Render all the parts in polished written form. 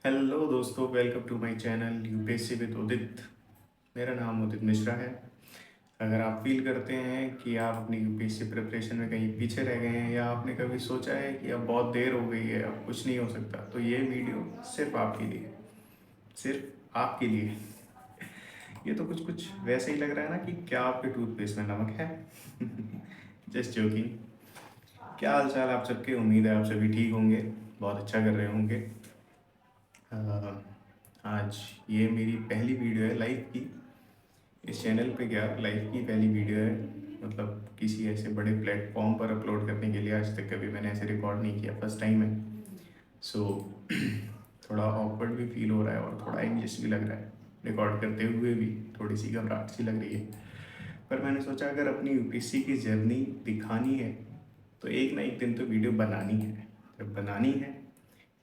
Hello दोस्तों, welcome to my channel UPSC with Udit. मेरा नाम उदित मिश्रा है। अगर आप फील करते हैं कि आप अपनी यूपीएससी प्रिपरेशन में कहीं पीछे रह गए हैं या आपने कभी सोचा है कि अब बहुत देर हो गई है, अब कुछ नहीं हो सकता, तो ये वीडियो सिर्फ आपके लिए, सिर्फ आपके लिए। ये तो कुछ कुछ वैसे ही लग रहा है ना कि क्या आपके टूथपेस्ट में नमक है। Just joking. क्या हाल चाल आप सबके? उम्मीद है आप सभी ठीक होंगे, बहुत अच्छा कर रहे होंगे। अ, आज ये मेरी पहली वीडियो है लाइव की। इस चैनल पे क्या लाइव की पहली वीडियो है, मतलब किसी ऐसे बड़े प्लेटफॉर्म पर अपलोड करने के लिए आज तक कभी मैंने ऐसे रिकॉर्ड नहीं किया, फर्स्ट टाइम है। सो थोड़ा ऑकवर्ड भी फील हो रहा है और थोड़ा एंग्जियस भी लग रहा है। रिकॉर्ड करते हुए भी थोड़ी सी घबराहट सी लग रही है। पर मैंने सोचा अगर अपनी यूपीएससी की जर्नी दिखानी है तो एक ना एक दिन तो वीडियो बनानी है। जब बनानी है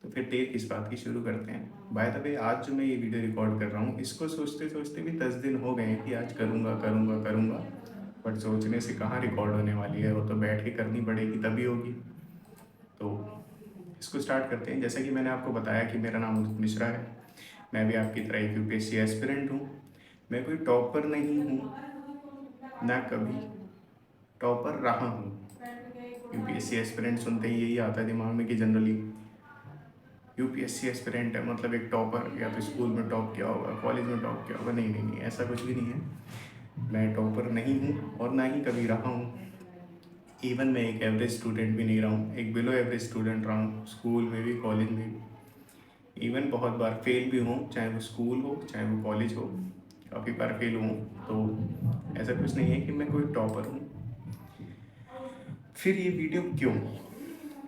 तो फिर देर किस बात की, शुरू करते हैं। बाय द वे, आज जो मैं ये वीडियो रिकॉर्ड कर रहा हूँ इसको सोचते सोचते भी 10 दिन हो गए हैं कि आज करूँगा करूँगा करूँगा। बट सोचने से कहाँ रिकॉर्ड होने वाली है, वो तो बैठ के करनी पड़ेगी तभी होगी। तो इसको स्टार्ट करते हैं। जैसा कि मैंने आपको बताया कि मेरा नाम उदित मिश्रा है। मैं भी आपकी तरह एक यूपीएससी एस्पिरेंट हूँ। मैं कोई टॉपर नहीं हूँ, ना कभी टॉपर रहा हूँ। यूपीएससी एस्पिरेंट सुनते ही यही आता है दिमाग में कि जनरली यूपीएससी एस्पिरेंट है मतलब एक टॉपर, या तो स्कूल में टॉप किया होगा, कॉलेज में टॉप किया होगा। नहीं नहीं नहीं, ऐसा कुछ भी नहीं है। मैं टॉपर नहीं हूँ और ना ही कभी रहा हूँ। इवन मैं एक एवरेज स्टूडेंट भी नहीं रहा हूँ, एक बिलो एवरेज स्टूडेंट रहा हूँ, स्कूल में भी कॉलेज में भी। इवन बहुत बार फेल भी हूँ, चाहे वो स्कूल हो चाहे वो कॉलेज हो, काफ़ी बार फेल हूँ। तो ऐसा कुछ नहीं है कि मैं कोई टॉपर हूँ। फिर ये वीडियो क्यों?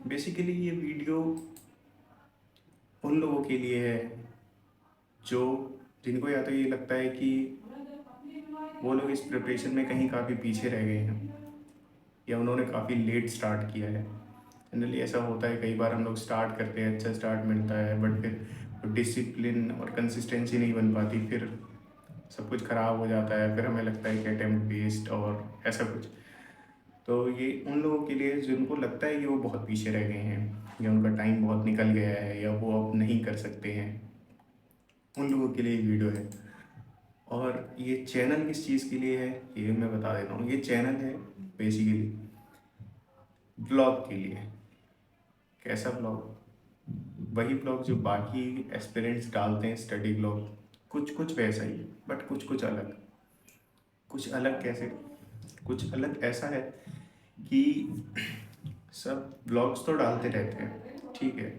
बेसिकली ये वीडियो उन लोगों के लिए है जो, जिनको या तो ये लगता है कि वो लोग इस प्रिपरेशन में कहीं काफ़ी पीछे रह गए हैं या उन्होंने काफ़ी लेट स्टार्ट किया है। जनरली ऐसा होता है, कई बार हम लोग स्टार्ट करते हैं, अच्छा स्टार्ट मिलता है, बट फिर डिसिप्लिन और कंसिस्टेंसी नहीं बन पाती, फिर सब कुछ ख़राब हो जाता है, फिर हमें लगता है कि अटेम्प्ट वेस्ट और ऐसा कुछ। तो ये उन लोगों के लिए जिनको लगता है कि वो बहुत पीछे रह गए हैं या उनका टाइम बहुत निकल गया है या वो अब नहीं कर सकते हैं, उन लोगों के लिए ये वीडियो है। और ये चैनल किस चीज़ के लिए है ये मैं बता देता हूँ। ये चैनल है बेसिकली ब्लॉग के लिए। कैसा ब्लॉग? वही ब्लॉग जो बाकी एस्पिरेंट्स डालते हैं, स्टडी ब्लॉग, कुछ कुछ वैसा ही, बट कुछ कुछ अलग। कुछ अलग कैसे? कुछ अलग ऐसा है कि सब ब्लॉग्स तो डालते रहते हैं, ठीक है,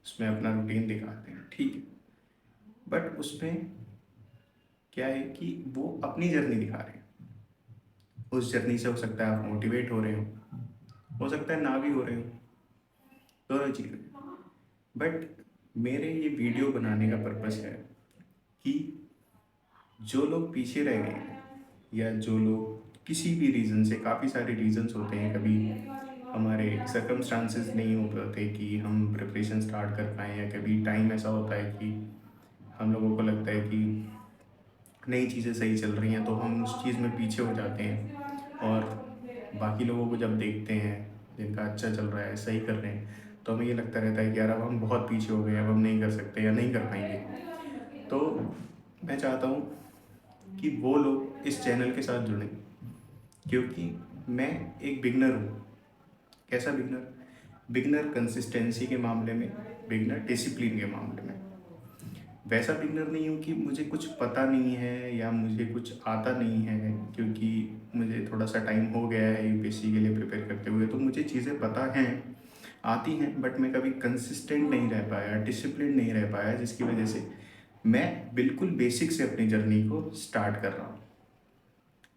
उसमें अपना रूटीन दिखाते हैं, ठीक है, बट उसमें क्या है कि वो अपनी जर्नी दिखा रहे हैं। उस जर्नी से हो सकता है आप मोटिवेट हो रहे हो सकता है ना भी हो रहे हो, दोनों चीज़ें। बट मेरे ये वीडियो बनाने का पर्पस है कि जो लोग पीछे रह गए हैं या जो लोग किसी भी रीज़न से, काफ़ी सारे रीज़न्स होते हैं, कभी हमारे सर्कमस्टांसेस नहीं हो पाते कि हम प्रिपरेशन स्टार्ट कर पाएँ, या कभी टाइम ऐसा होता है कि हम लोगों को लगता है कि नई चीज़ें सही चल रही हैं तो हम उस चीज़ में पीछे हो जाते हैं, और बाकी लोगों को जब देखते हैं जिनका अच्छा चल रहा है, सही कर रहे हैं, तो हमें ये लगता रहता है कि यार अब हम बहुत पीछे हो गए हैं, अब हम नहीं कर सकते या नहीं कर पाएंगे। तो मैं चाहता हूँ कि वो लोग इस चैनल के साथ जुड़ें, क्योंकि मैं एक बिगनर हूँ। कैसा बिगनर? बिगनर कंसिस्टेंसी के मामले में, बिगनर डिसिप्लिन के मामले में। वैसा बिगनर नहीं हूँ कि मुझे कुछ पता नहीं है या मुझे कुछ आता नहीं है, क्योंकि मुझे थोड़ा सा टाइम हो गया है यूपीएससी के लिए प्रिपेयर करते हुए, तो मुझे चीज़ें पता हैं, आती हैं, बट मैं कभी कंसिस्टेंट नहीं रह पाया, डिसिप्लिन नहीं रह पाया, जिसकी वजह से मैं बिल्कुल बेसिक से अपनी जर्नी को स्टार्ट कर रहा हूँ।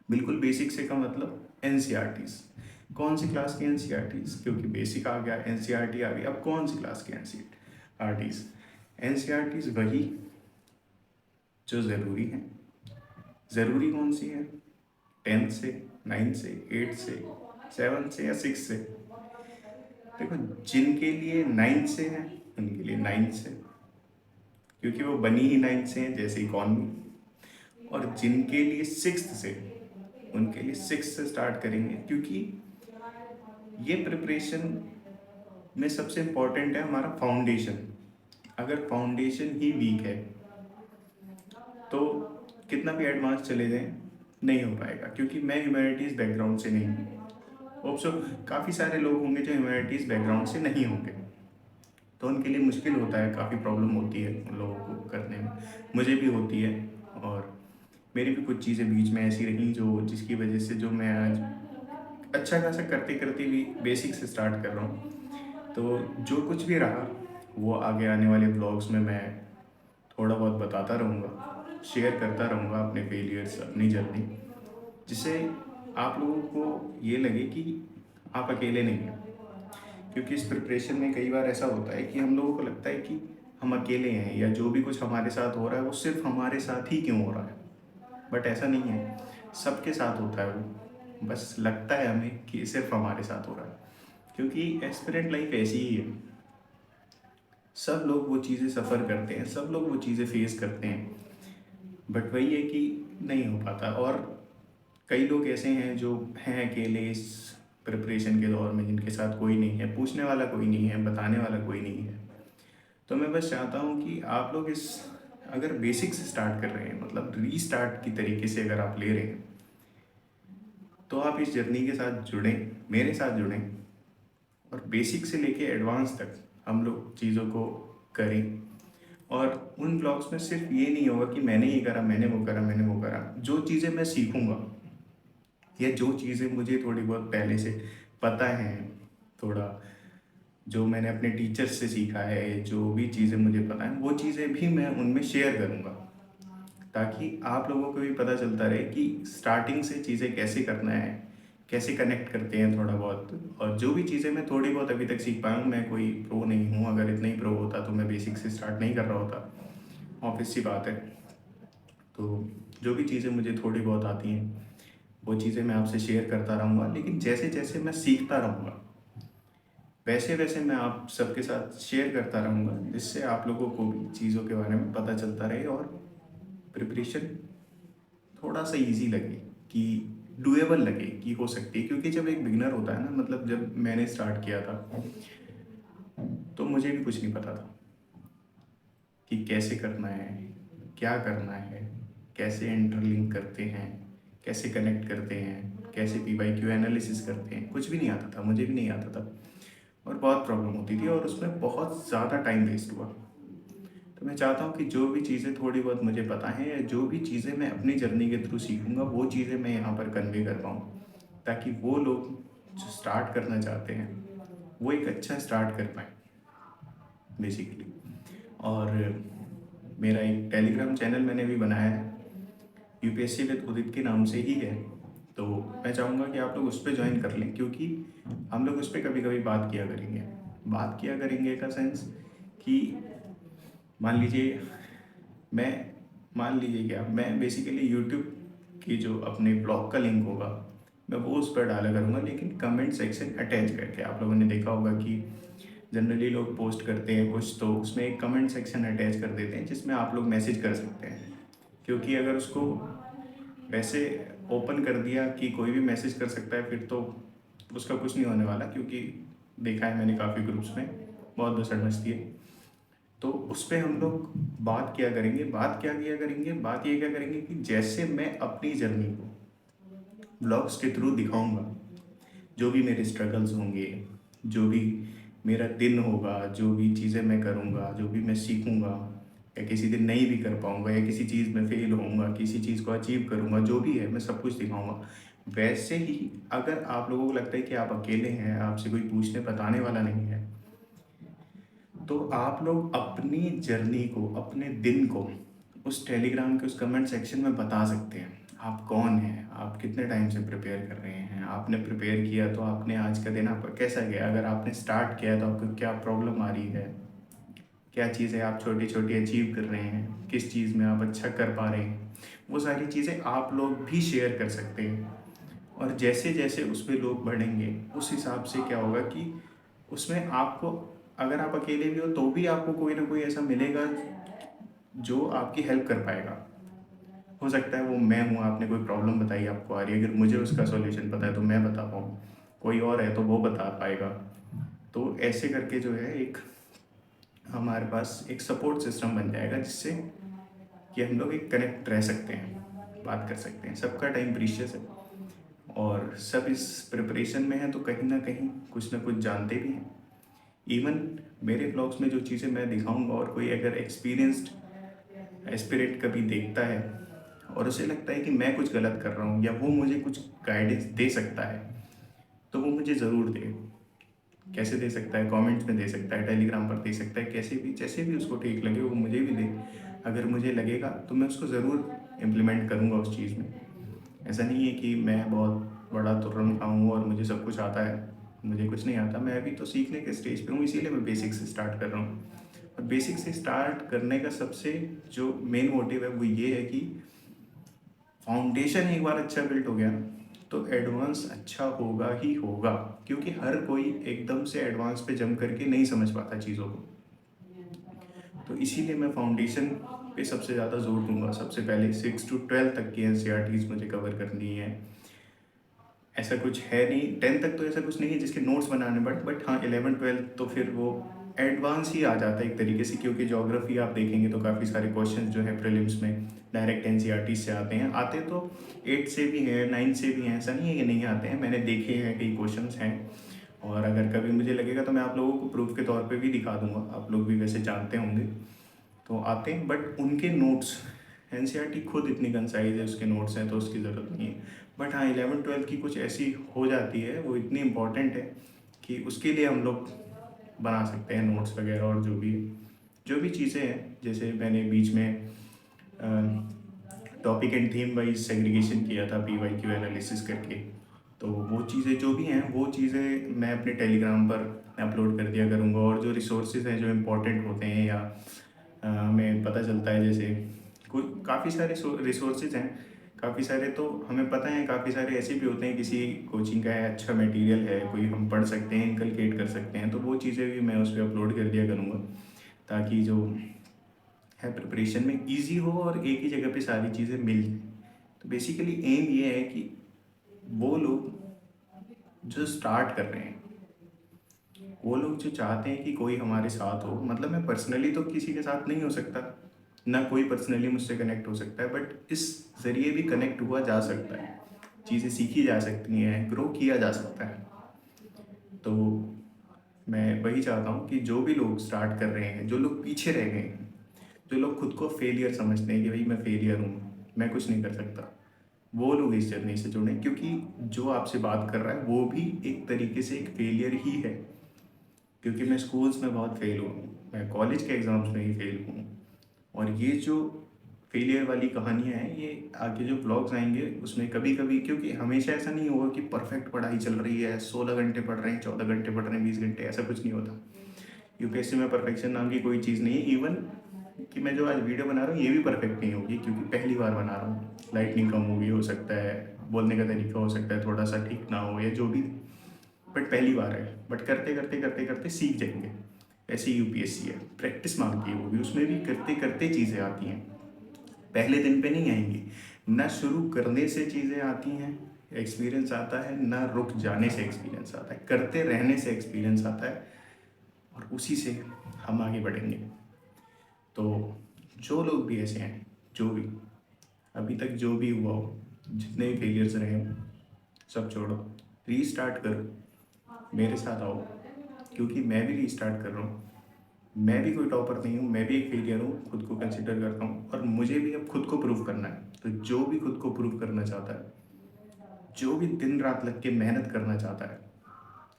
बिल्कुल बेसिक से का मतलब एनसीईआरटीज़। कौन सी क्लास की एनसीईआरटीज़? क्योंकि बेसिक आ गया, एनसीईआरटी आ गई, अब कौन सी क्लास की एनसीईआरटीज़? एनसीईआरटीज़ वही जो ज़रूरी हैं। ज़रूरी कौन सी है? 10th से, 9th से, 8th से, 7th से या 6th से? देखो, जिनके लिए 9th से है उनके लिए 9th से, क्योंकि वो बनी ही 9th से हैं, जैसे इकॉनमी। और जिनके लिए 6th से, उनके लिए 6th से स्टार्ट करेंगे, क्योंकि ये प्रिपरेशन में सबसे इम्पोर्टेंट है हमारा फाउंडेशन। अगर फाउंडेशन ही वीक है तो कितना भी एडवांस चले जाएं नहीं हो पाएगा, क्योंकि मैं ह्यूमैनिटीज़ बैकग्राउंड से नहीं हूँ। होप सो काफ़ी सारे लोग होंगे जो ह्यूमैनिटीज़ बैकग्राउंड से नहीं होंगे, तो उनके लिए मुश्किल होता है, काफ़ी प्रॉब्लम होती है उन लोगों को करने में। मुझे भी होती है, और मेरी भी कुछ चीज़ें बीच में ऐसी रहीं जो जिसकी वजह से जो मैं आज अच्छा खासा करते करते भी बेसिक से स्टार्ट कर रहा हूँ। तो जो कुछ भी रहा वो आगे आने वाले ब्लॉग्स में मैं थोड़ा बहुत बताता रहूँगा, शेयर करता रहूँगा अपने फेलियर्स, अपनी जर्नी, जिससे आप लोगों को ये लगे कि आप अकेले नहीं हैं। क्योंकि इस प्रिपरेशन में कई बार ऐसा होता है कि हम लोगों को लगता है कि हम अकेले हैं, या जो भी कुछ हमारे साथ हो रहा है वो सिर्फ हमारे साथ ही क्यों हो रहा है। बट ऐसा नहीं है, सबके साथ होता है वो, बस लगता है हमें कि सिर्फ हमारे साथ हो रहा है। क्योंकि एस्पिरेंट लाइफ ऐसी ही है, सब लोग वो चीज़ें सफ़र करते हैं, सब लोग वो चीज़ें फेस करते हैं, बट वही है कि नहीं हो पाता। और कई लोग ऐसे हैं जो हैं अकेले इस प्रिपरेशन के दौर में, जिनके साथ कोई नहीं है, पूछने वाला कोई नहीं है, बताने वाला कोई नहीं है। तो मैं बस चाहता हूँ कि आप लोग इस, अगर बेसिक से स्टार्ट कर रहे हैं, मतलब रीस्टार्ट की तरीके से अगर आप ले रहे हैं, तो आप इस जर्नी के साथ जुड़ें, मेरे साथ जुड़ें, और बेसिक से लेके एडवांस तक हम लोग चीज़ों को करें। और उन ब्लॉग्स में सिर्फ ये नहीं होगा कि मैंने ये करा, मैंने वो करा, मैंने वो करा। जो चीज़ें मैं सीखूंगा, या जो चीज़ें मुझे थोड़ी बहुत पहले से पता हैं, थोड़ा जो मैंने अपने टीचर्स से सीखा है, जो भी चीज़ें मुझे पता है, वो चीज़ें भी मैं उनमें शेयर करूँगा, ताकि आप लोगों को भी पता चलता रहे कि स्टार्टिंग से चीज़ें कैसे करना है, कैसे कनेक्ट करते हैं थोड़ा बहुत। और जो भी चीज़ें मैं थोड़ी बहुत अभी तक सीख पाया हूँ, मैं कोई प्रो नहीं हूँ, अगर इतना ही प्रो होता तो मैं बेसिक से स्टार्ट नहीं कर रहा होता, ऑब्वियस सी बात है। तो जो भी चीज़ें मुझे थोड़ी बहुत आती हैं वो चीज़ें मैं आपसे शेयर करता रहूँगा, लेकिन जैसे जैसे मैं सीखता रहूँगा वैसे वैसे मैं आप सबके साथ शेयर करता रहूँगा, जिससे आप लोगों को भी चीज़ों के बारे में पता चलता रहे, और प्रिपरेशन थोड़ा सा इजी लगे, कि डुएबल लगे, कि हो सकती है। क्योंकि जब एक बिगनर होता है ना, मतलब जब मैंने स्टार्ट किया था तो मुझे भी कुछ नहीं पता था कि कैसे करना है, क्या करना है, कैसे इंटरलिंक करते हैं, कैसे कनेक्ट करते हैं, कैसे PYQ एनालिसिस करते हैं, कुछ भी नहीं आता था, मुझे भी नहीं आता था, और बहुत प्रॉब्लम होती थी, और उसमें बहुत ज़्यादा टाइम वेस्ट हुआ। तो मैं चाहता हूँ कि जो भी चीज़ें थोड़ी बहुत मुझे पता है, या जो भी चीज़ें मैं अपनी जर्नी के थ्रू सीखूंगा, वो चीज़ें मैं यहाँ पर कन्वे कर पाऊँ, ताकि वो लोग जो स्टार्ट करना चाहते हैं वो एक अच्छा स्टार्ट कर पाएँ बेसिकली। और मेरा एक टेलीग्राम चैनल मैंने भी बनाया है, UPSC विद उदित के नाम से ही है। तो मैं चाहूँगा कि आप लोग उस पर ज्वाइन कर लें, क्योंकि हम लोग उस पर कभी कभी बात किया करेंगे का सेंस कि मान लीजिए मैं मान लीजिए क्या, मैं बेसिकली यूट्यूब की जो अपने ब्लॉग का लिंक होगा मैं वो उस पर डाला करूँगा, लेकिन कमेंट सेक्शन अटैच करके। आप लोगों ने देखा होगा कि जनरली लोग पोस्ट करते हैं कुछ, तो उसमें एक कमेंट सेक्शन अटैच कर देते हैं जिसमें आप लोग मैसेज कर सकते हैं। क्योंकि अगर उसको वैसे ओपन कर दिया कि कोई भी मैसेज कर सकता है, फिर तो उसका कुछ नहीं होने वाला, क्योंकि देखा है मैंने काफ़ी ग्रुप्स में बहुत बसड़ मचती है। तो उस पर हम लोग बात क्या करेंगे, बात ये क्या करेंगे कि जैसे मैं अपनी जर्नी को ब्लॉग्स के थ्रू दिखाऊंगा, जो भी मेरे स्ट्रगल्स होंगे, जो भी मेरा दिन होगा, जो भी चीज़ें मैं करूँगा, जो भी मैं सीखूँगा, या किसी दिन नहीं भी कर पाऊँगा, या किसी चीज़ में फेल होऊंगा, किसी चीज़ को अचीव करूँगा, जो भी है मैं सब कुछ दिखाऊँगा। वैसे ही अगर आप लोगों को लगता है कि आप अकेले हैं, आपसे कोई पूछने बताने वाला नहीं है, तो आप लोग अपनी जर्नी को, अपने दिन को उस टेलीग्राम के उस कमेंट सेक्शन में बता सकते हैं। आप कौन हैं, आप कितने टाइम से प्रिपेयर कर रहे हैं, आपने प्रिपेयर किया तो आपने आज का दिन आपका कैसा गया, अगर आपने स्टार्ट किया तो आपको क्या प्रॉब्लम आ रही है, क्या चीज़ें आप छोटी छोटी अचीव कर रहे हैं, किस चीज़ में आप अच्छा कर पा रहे हैं, वो सारी चीज़ें आप लोग भी शेयर कर सकते हैं। और जैसे जैसे उस पर लोग बढ़ेंगे, उस हिसाब से क्या होगा कि उसमें आपको, अगर आप अकेले भी हो तो भी आपको कोई ना कोई ऐसा मिलेगा जो आपकी हेल्प कर पाएगा। हो सकता है वो मैं हूँ, आपने कोई प्रॉब्लम बताई आपको आ रही है, अगर मुझे उसका सॉल्यूशन पता है तो मैं बता पाऊँ, कोई और है तो वो बता पाएगा। तो ऐसे करके जो है एक हमारे पास एक सपोर्ट सिस्टम बन जाएगा, जिससे कि हम लोग एक कनेक्ट रह सकते हैं, बात कर सकते हैं। सबका टाइम प्रीशियस है और सब इस प्रिपरेशन में है, तो कहीं ना कहीं कुछ ना कुछ जानते भी हैं। इवन मेरे ब्लॉग्स में जो चीज़ें मैं दिखाऊंगा, और कोई अगर एक्सपीरियंस्ड एस्पिरेंट कभी देखता है और उसे लगता है कि मैं कुछ गलत कर रहा हूँ या वो मुझे कुछ गाइडेंस दे सकता है, तो वो मुझे ज़रूर दे। कैसे दे सकता है? कमेंट्स में दे सकता है, टेलीग्राम पर दे सकता है, कैसे भी, जैसे भी उसको ठीक लगे वो मुझे भी दे। अगर मुझे लगेगा तो मैं उसको ज़रूर इम्प्लीमेंट करूँगा उस चीज़ में। ऐसा नहीं है कि मैं बहुत बड़ा तुर्रम खाऊँ और मुझे सब कुछ आता है, मुझे कुछ नहीं आता। मैं अभी तो सीखने के स्टेज पे हूँ, इसीलिए मैं बेसिक से स्टार्ट कर रहा हूँ। और बेसिक से स्टार्ट करने का सबसे जो मेन मोटिव है वो ये है कि फाउंडेशन एक बार अच्छा बिल्ड हो गया तो एडवांस अच्छा होगा ही होगा, क्योंकि हर कोई एकदम से एडवांस पे जंप करके नहीं समझ पाता चीज़ों को। तो इसीलिए मैं फाउंडेशन पे सबसे ज़्यादा जोर दूंगा। सबसे पहले 6 to 12 तक की एनसीईआरटीज़ मुझे कवर करनी है। ऐसा कुछ है नहीं, 10 तक तो ऐसा कुछ नहीं है जिसके नोट्स बनाने, बट हाँ 11-12 तो फिर वो एडवांस ही आ जाता है एक तरीके से, क्योंकि ज्योग्राफी आप देखेंगे तो काफ़ी सारे क्वेश्चंस जो है प्रीलिम्स में डायरेक्ट एनसीईआरटी से आते हैं। आते तो 8 से भी हैं, 9 से भी हैं, ऐसा नहीं है कि नहीं आते हैं। मैंने देखे हैं, कई क्वेश्चंस हैं, और अगर कभी मुझे लगेगा तो मैं आप लोगों को प्रूफ के तौर पे भी दिखा दूंगा। आप लोग भी वैसे जानते होंगे तो आते हैं, बट उनके नोट्स, एनसीईआरटी खुद इतनी कंसाइज है, उसके नोट्स हैं तो उसकी ज़रूरत नहीं है। बट हाँ 11-12 की कुछ ऐसी हो जाती है, वो इतनी इम्पॉर्टेंट है कि उसके लिए हम लोग बना सकते हैं नोट्स वगैरह। और जो भी चीज़ें हैं, जैसे मैंने बीच में topic and theme wise segregation किया था, PYQ एनालिसिस करके, तो वो चीज़ें जो भी हैं वो चीज़ें मैं अपने टेलीग्राम पर अपलोड कर दिया करूँगा। और जो रिसोर्सेज हैं जो इम्पोर्टेंट होते हैं या हमें पता चलता है, जैसे कोई काफ़ी सारे रिसोर्सेज हैं, काफ़ी सारे तो हमें पता है, काफ़ी सारे ऐसे भी होते हैं, किसी कोचिंग का है, अच्छा मटेरियल है, कोई हम पढ़ सकते हैं, इनकलकेट कर सकते हैं, तो वो चीज़ें भी मैं उस पर अपलोड कर दिया करूँगा, ताकि जो है प्रिपरेशन में ईजी हो और एक ही जगह पे सारी चीज़ें मिल जाए। तो बेसिकली एम ये है कि वो लोग जो स्टार्ट कर रहे हैं, वो लोग जो चाहते हैं कि कोई हमारे साथ हो, मतलब मैं पर्सनली तो किसी के साथ नहीं हो सकता, ना कोई पर्सनली मुझसे कनेक्ट हो सकता है, बट इस ज़रिए भी कनेक्ट हुआ जा सकता है, चीज़ें सीखी जा सकती हैं, ग्रो किया जा सकता है। तो मैं वही चाहता हूँ कि जो भी लोग स्टार्ट कर रहे हैं, जो लोग पीछे रह गए हैं, जो लोग खुद को फेलियर समझते हैं कि भाई मैं फेलियर हूँ, मैं कुछ नहीं कर सकता, वो लोग इस जर्नी से जुड़ें, क्योंकि जो आपसे बात कर रहा है वो भी एक तरीके से एक फेलियर ही है। क्योंकि मैं स्कूल्स में बहुत फेल हुआ हूँ, मैं कॉलेज के एग्ज़ाम्स में ही फेल हूँ, और ये जो फेलियर वाली कहानियाँ हैं, ये आगे जो ब्लॉग्स आएंगे उसमें कभी कभी, क्योंकि हमेशा ऐसा नहीं होगा कि परफेक्ट पढ़ाई चल रही है, 16 घंटे पढ़ रहे हैं, 14 घंटे पढ़ रहे हैं, 20 घंटे, ऐसा कुछ नहीं होता। यूपीएससी में परफेक्शन नाम की कोई चीज़ नहीं है। इवन कि मैं जो आज वीडियो बना रहा हूँ ये भी परफेक्ट नहीं होगी, क्योंकि पहली बार बना रहा हूँ, लाइटनिंग कम होगी, हो सकता है बोलने का तरीका हो सकता है थोड़ा सा ठीक ना हो, या जो भी, बट पहली बार है, बट करते करते करते करते सीख जाएंगे। ऐसे यूपीएससी है, प्रैक्टिस मांगती है वो भी, उसमें भी करते करते चीज़ें आती हैं, पहले दिन पे नहीं आएंगी। ना शुरू करने से चीज़ें आती हैं, एक्सपीरियंस आता है, ना रुक जाने से एक्सपीरियंस आता है, करते रहने से एक्सपीरियंस आता है, और उसी से हम आगे बढ़ेंगे। तो जो लोग भी ऐसे हैं, जो भी अभी तक जो भी हुआ हो, जितने भी फेलियर्स रहे हो, सब छोड़ो, रीस्टार्ट करो, मेरे साथ आओ, क्योंकि मैं भी रीस्टार्ट कर रहा हूँ। मैं भी कोई टॉपर नहीं हूँ, मैं भी एक फेलियर हूँ, खुद को कंसिडर करता हूँ, और मुझे भी अब खुद को प्रूव करना है। तो जो भी खुद को प्रूव करना चाहता है, जो भी दिन रात लग के मेहनत करना चाहता है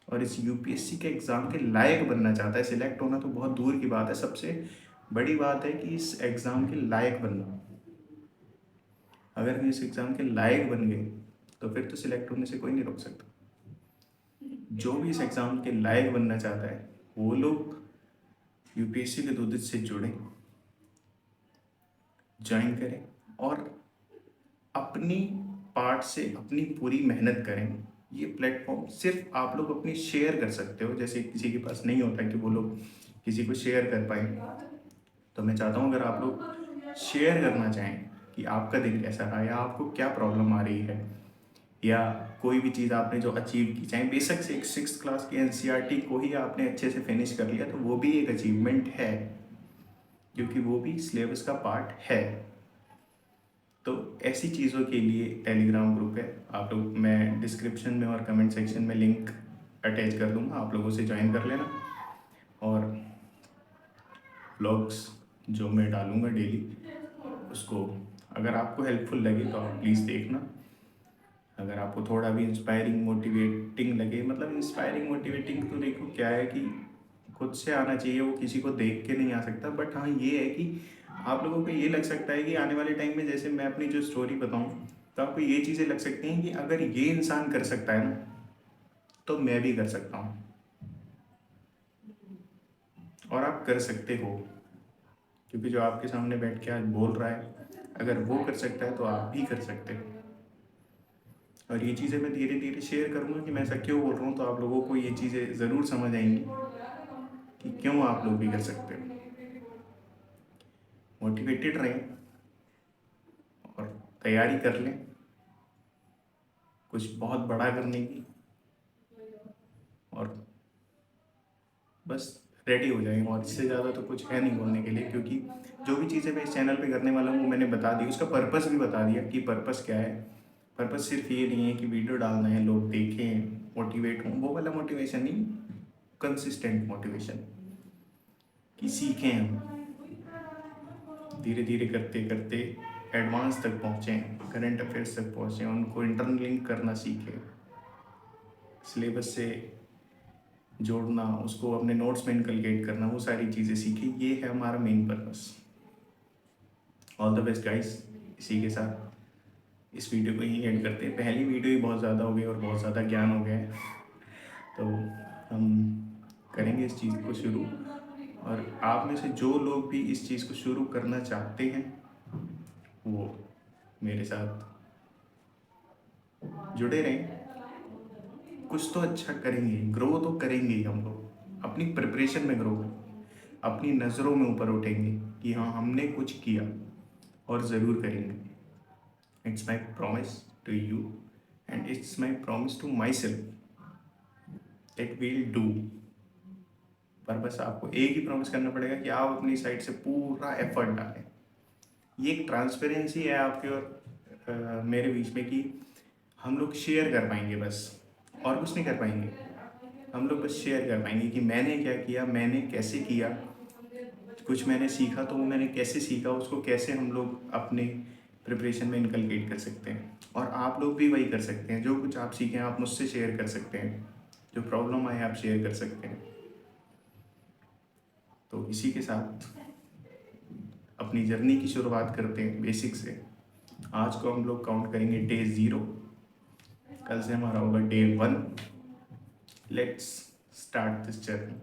और इस यूपीएससी के एग्ज़ाम के लायक बनना चाहता है, सिलेक्ट होना तो बहुत दूर की बात है, सबसे बड़ी बात है कि इस एग्ज़ाम के लायक बनना। अगर हम इस एग्ज़ाम के लायक बन गए तो फिर तो सिलेक्ट होने से कोई नहीं रोक सकता। जो भी इस एग्ज़ाम के लायक बनना चाहता है वो लोग यूपीएससी के दूध से जुड़ें, ज्वाइन करें, और अपनी पार्ट से अपनी पूरी मेहनत करें। ये प्लेटफॉर्म सिर्फ आप लोग अपनी शेयर कर सकते हो, जैसे किसी के पास नहीं होता कि वो लोग किसी को शेयर कर पाए। तो मैं चाहता हूँ अगर आप लोग शेयर करना चाहें कि आपका दिन कैसा रहा, या आपको क्या प्रॉब्लम आ रही है, या कोई भी चीज़ आपने जो अचीव की, चाहे बेशक से एक 6th क्लास की एनसीईआरटी को ही आपने अच्छे से फिनिश कर लिया, तो वो भी एक अचीवमेंट है, क्योंकि वो भी सिलेबस का पार्ट है। तो ऐसी चीज़ों के लिए टेलीग्राम ग्रुप है, आप लोग, मैं डिस्क्रिप्शन में और कमेंट सेक्शन में लिंक अटैच कर दूंगा, आप लोगों से ज्वाइन कर लेना। और व्लॉग्स जो मैं डालूंगा डेली, उसको अगर आपको हेल्पफुल लगे तो आप प्लीज़ देखना। अगर आपको थोड़ा भी इंस्पायरिंग मोटिवेटिंग लगे, मतलब इंस्पायरिंग मोटिवेटिंग तो देखो क्या है कि खुद से आना चाहिए, वो किसी को देख के नहीं आ सकता। बट हाँ ये है कि आप लोगों को ये लग सकता है कि आने वाले टाइम में, जैसे मैं अपनी जो स्टोरी बताऊँ, तो आपको ये चीज़ें लग सकती हैं कि अगर ये इंसान कर सकता है ना, तो मैं भी कर सकता हूँ। और आप कर सकते हो, क्योंकि जो आपके सामने बैठ के आज बोल रहा है, अगर वो कर सकता है तो आप भी कर सकते हो। और ये चीज़ें मैं धीरे धीरे शेयर करूँगा कि मैं ऐसा क्यों बोल रहा हूँ, तो आप लोगों को ये चीज़ें ज़रूर समझ आएंगी कि क्यों आप लोग भी कर सकते हो। मोटिवेटेड रहें और तैयारी कर लें कुछ बहुत बड़ा करने की, और बस रेडी हो जाएं। और इससे ज़्यादा तो कुछ है नहीं बोलने के लिए, क्योंकि जो भी चीज़ें मैं इस चैनल पे करने वाला हूँ वो मैंने बता दी, उसका पर्पस भी बता दिया कि पर्पस क्या है। पर्पस सिर्फ ये नहीं है कि वीडियो डालना है, लोग देखें, मोटिवेट हों, वो वाला मोटिवेशन नहीं, कंसिस्टेंट मोटिवेशन, कि सीखें हम, धीरे धीरे करते करते एडवांस तक पहुँचें, करंट अफेयर्स तक पहुँचें, उनको इंटरलिंक करना सीखें, सिलेबस से जोड़ना, उसको अपने नोट्स में इनकलकेट करना, वो सारी चीज़ें सीखें। ये है हमारा main purpose. All the best guys. इसी के साथ इस वीडियो को यहीं एंड करते हैं। पहली वीडियो ही बहुत ज़्यादा हो गई और बहुत ज़्यादा ज्ञान हो गया है, तो हम करेंगे इस चीज़ को शुरू। और आप में से जो लोग भी इस चीज़ को शुरू करना चाहते हैं, वो मेरे साथ जुड़े रहें। कुछ तो अच्छा करेंगे, ग्रो तो करेंगे ही हम लोग, अपनी प्रिपरेशन में ग्रो, अपनी नज़रों में ऊपर उठेंगे कि हाँ हमने कुछ किया, और ज़रूर करेंगे। It's my promise to you and it's my promise to myself that we'll do. पर बस आपको एक ही प्रॉमिस करना पड़ेगा कि आप अपनी साइड से पूरा एफर्ट डालें। ये एक ट्रांसपेरेंसी है आपके और मेरे बीच में, कि हम लोग शेयर कर पाएंगे बस, और कुछ नहीं कर पाएंगे। हम लोग बस शेयर कर पाएंगे कि मैंने क्या किया, मैंने कैसे किया, कुछ मैंने सीखा तो वो मैंने कैसे सीखा, उसको कैसे हम लोग अपने प्रिपरेशन में इनकलकेट कर सकते हैं। और आप लोग भी वही कर सकते हैं, जो कुछ आप सीखें आप मुझसे शेयर कर सकते हैं, जो प्रॉब्लम आए आप शेयर कर सकते हैं। तो इसी के साथ अपनी जर्नी की शुरुआत करते हैं बेसिक से। आज को हम लोग काउंट करेंगे डे 0, कल से हमारा होगा day 1। Let's start this journey.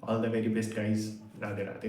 All the very best guys. Radhe Radhe.